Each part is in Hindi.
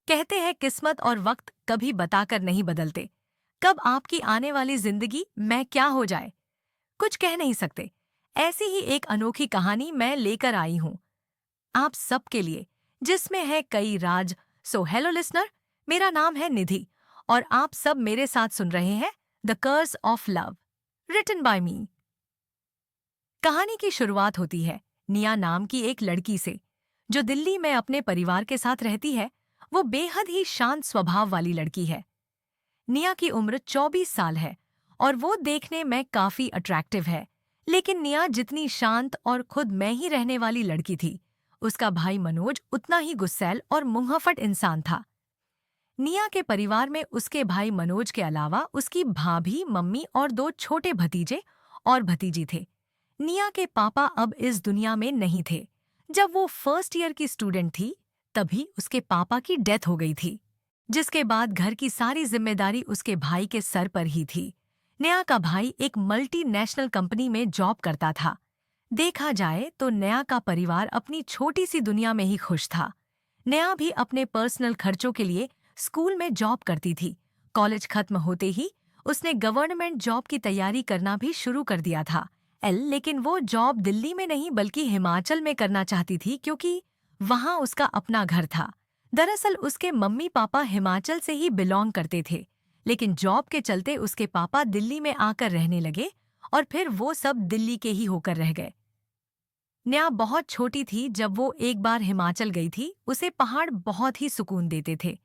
कहते हैं किस्मत और वक्त कभी बताकर नहीं बदलते। कब आपकी आने वाली जिंदगी में क्या हो जाए, कुछ कह नहीं सकते। ऐसी ही एक अनोखी कहानी मैं लेकर आई हूँ आप सबके लिए, जिसमें है कई राज। सो हेलो लिसनर, मेरा नाम है निधि और आप सब मेरे साथ सुन रहे हैं the curse of love, written by me. कहानी की शुरुआत होती है निया नाम की एक लड़की से, जो दिल्ली में अपने परिवार के साथ रहती है। वो बेहद ही शांत स्वभाव वाली लड़की है। निया की उम्र 24 साल है और वो देखने में काफी अट्रैक्टिव है। लेकिन निया जितनी शांत और खुद में ही रहने वाली लड़की थी, उसका भाई मनोज उतना ही गुस्सैल और मुंहफट इंसान था। निया के परिवार में उसके भाई मनोज के अलावा उसकी भाभी, मम्मी और दो छोटे भतीजे और भतीजी थे। निया के पापा अब इस दुनिया में नहीं थे। जब वो फर्स्ट ईयर की स्टूडेंट थी, तभी उसके पापा की डेथ हो गई थी, जिसके बाद घर की सारी जिम्मेदारी उसके भाई के सर पर ही थी। नया का भाई एक मल्टीनेशनल कंपनी में जॉब करता था। देखा जाए तो नया का परिवार अपनी छोटी सी दुनिया में ही खुश था। नया भी अपने पर्सनल खर्चों के लिए स्कूल में जॉब करती थी। कॉलेज खत्म होते ही उसने गवर्नमेंट जॉब की तैयारी करना भी शुरू कर दिया था। लेकिन वो जॉब दिल्ली में नहीं बल्कि हिमाचल में करना चाहती थी, क्योंकि वहां उसका अपना घर था। दरअसल उसके मम्मी पापा हिमाचल से ही बिलोंग करते थे, लेकिन जॉब के चलते उसके पापा दिल्ली में आकर रहने लगे और फिर वो सब दिल्ली के ही होकर रह गए। नया बहुत छोटी थी जब वो एक बार हिमाचल गई थी। उसे पहाड़ बहुत ही सुकून देते थे,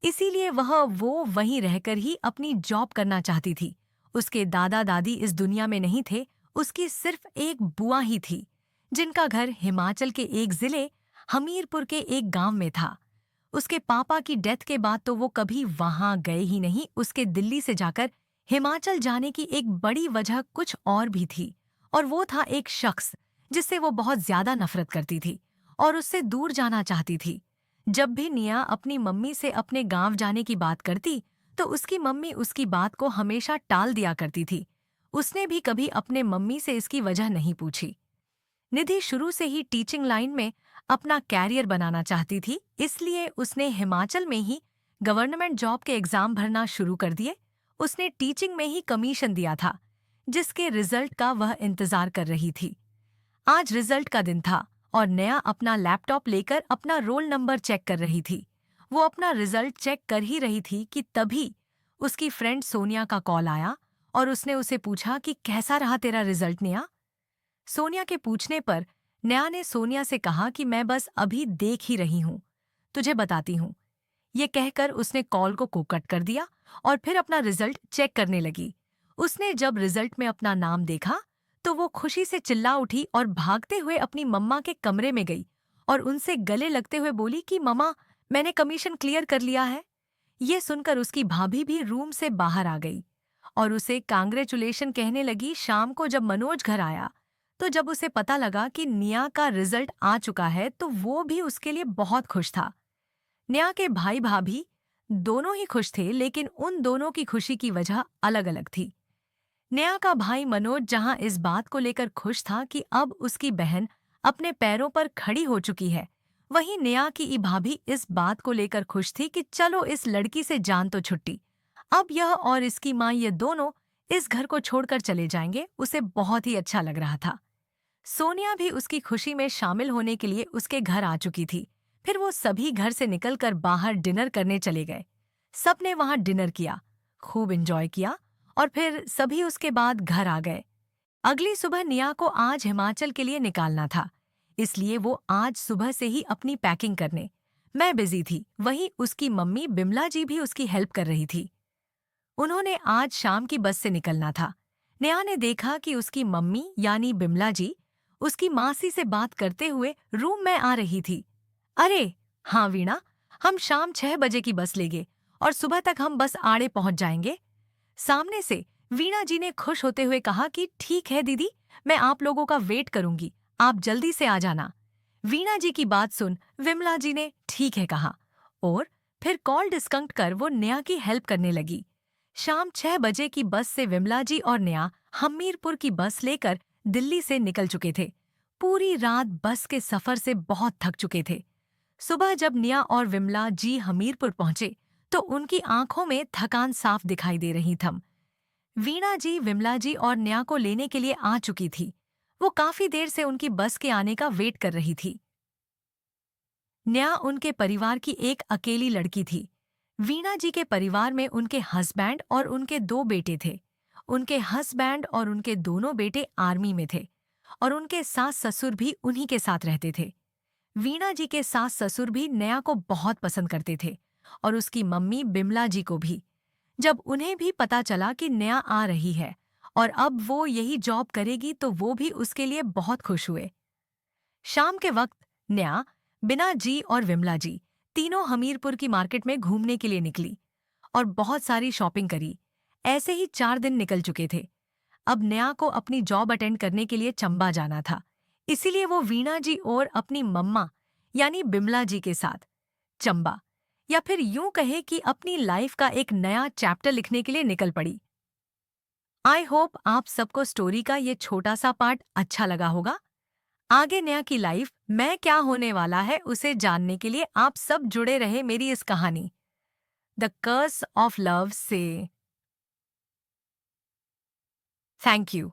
इसीलिए वो वहीं रहकर ही अपनी जॉब करना चाहती थी। उसके दादा दादी इस दुनिया में नहीं थे, उसकी सिर्फ एक बुआ ही थी, जिनका घर हिमाचल के एक जिले हमीरपुर के एक गांव में था। उसके पापा की डेथ के बाद तो वो कभी वहां गए ही नहीं। उसके दिल्ली से जाकर हिमाचल जाने की एक बड़ी वजह कुछ और भी थी, और वो था एक शख्स जिससे वो बहुत ज्यादा नफरत करती थी और उससे दूर जाना चाहती थी। जब भी निया अपनी मम्मी से अपने गांव जाने की बात करती, तो उसकी मम्मी उसकी बात को हमेशा टाल दिया करती थी। उसने भी कभी अपने मम्मी से इसकी वजह नहीं पूछी। निधि शुरू से ही टीचिंग लाइन में अपना कैरियर बनाना चाहती थी, इसलिए उसने हिमाचल में ही गवर्नमेंट जॉब के एग्जाम भरना शुरू कर दिए। उसने टीचिंग में ही कमीशन दिया था, जिसके रिजल्ट का वह इंतजार कर रही थी। आज रिजल्ट का दिन था और नया अपना लैपटॉप लेकर अपना रोल नंबर चेक कर रही थी। वो अपना रिजल्ट चेक कर ही रही थी कि तभी उसकी फ्रेंड सोनिया का कॉल आया और उसने उसे पूछा कि कैसा रहा तेरा रिजल्ट नया। सोनिया के पूछने पर नया ने सोनिया से कहा कि मैं बस अभी देख ही रही हूँ, तुझे बताती हूँ। ये कहकर उसने कॉल को कट कर दिया और फिर अपना रिजल्ट चेक करने लगी। उसने जब रिजल्ट में अपना नाम देखा, तो वो खुशी से चिल्ला उठी और भागते हुए अपनी मम्मा के कमरे में गई और उनसे गले लगते हुए बोली कि मम्मा, मैंने कमीशन क्लियर कर लिया है। ये सुनकर उसकी भाभी भी रूम से बाहर आ गई और उसे कांग्रेचुलेशन कहने लगी। शाम को जब मनोज घर आया, तो जब उसे पता लगा कि निया का रिजल्ट आ चुका है, तो वो भी उसके लिए बहुत खुश था। निया के भाई भाभी दोनों ही खुश थे, लेकिन उन दोनों की खुशी की वजह अलग अलग थी। निया का भाई मनोज जहां इस बात को लेकर खुश था कि अब उसकी बहन अपने पैरों पर खड़ी हो चुकी है, वहीं निया की ई भाभी इस बात को लेकर खुश थी कि चलो इस लड़की से जान तो छुट्टी। अब यह और इसकी माँ, ये दोनों इस घर को छोड़कर चले जाएंगे। उसे बहुत ही अच्छा लग रहा था। सोनिया भी उसकी खुशी में शामिल होने के लिए उसके घर आ चुकी थी। फिर वो सभी घर से निकलकर बाहर डिनर करने चले गए। सबने वहां डिनर किया, खूब एंजॉय किया और फिर सभी उसके बाद घर आ गए। अगली सुबह निया को आज हिमाचल के लिए निकालना था, इसलिए वो आज सुबह से ही अपनी पैकिंग करने मैं बिजी थी। वहीं उसकी मम्मी बिमला जी भी उसकी हेल्प कर रही थी। उन्होंने आज शाम की बस से निकलना था। नेहा ने देखा कि उसकी मम्मी यानी बिमला जी उसकी मासी से बात करते हुए रूम में आ रही थी। अरे हाँ वीणा, हम शाम 6 बजे की बस लेंगे और सुबह तक हम बस आड़े पहुंच जाएंगे। सामने से वीणा जी ने खुश होते हुए कहा कि ठीक है दीदी, मैं आप लोगों का वेट करूंगी, आप जल्दी से आ जाना। वीणा जी की बात सुन विमला जी ने ठीक है कहा और फिर कॉल डिस्कनेक्ट कर वो नेहा की हेल्प करने लगी। शाम 6 बजे की बस से विमला जी और नेहा हमीरपुर की बस लेकर दिल्ली से निकल चुके थे। पूरी रात बस के सफर से बहुत थक चुके थे। सुबह जब निया और विमला जी हमीरपुर पहुंचे तो उनकी आंखों में थकान साफ दिखाई दे रही थम। वीणा जी विमला जी और निया को लेने के लिए आ चुकी थी। वो काफी देर से उनकी बस के आने का वेट कर रही थी। निया उनके परिवार की एक अकेली लड़की थी। वीणा जी के परिवार में उनके हस्बैंड और उनके 2 बेटे थे। उनके हस्बैंड और उनके दोनों बेटे आर्मी में थे और उनके सास ससुर भी उन्हीं के साथ रहते थे। वीणा जी के सास ससुर भी नया को बहुत पसंद करते थे और उसकी मम्मी बिमला जी को भी। जब उन्हें भी पता चला कि नया आ रही है और अब वो यही जॉब करेगी तो वो भी उसके लिए बहुत खुश हुए। शाम के वक्त नया, बिना जी और विमला जी तीनों हमीरपुर की मार्केट में घूमने के लिए निकली और बहुत सारी शॉपिंग करी। ऐसे ही 4 दिन निकल चुके थे। अब नया को अपनी जॉब अटेंड करने के लिए चंबा जाना था। इसीलिए वो वीणा जी और अपनी मम्मा यानी बिमला जी के साथ चंबा, या फिर यूं कहे कि अपनी लाइफ का एक नया चैप्टर लिखने के लिए निकल पड़ी। आई होप आप सबको स्टोरी का ये छोटा सा पार्ट अच्छा लगा होगा। आगे नया की लाइफ में क्या होने वाला है उसे जानने के लिए आप सब जुड़े रहे मेरी इस कहानी द कर्स ऑफ लव से। Thank you.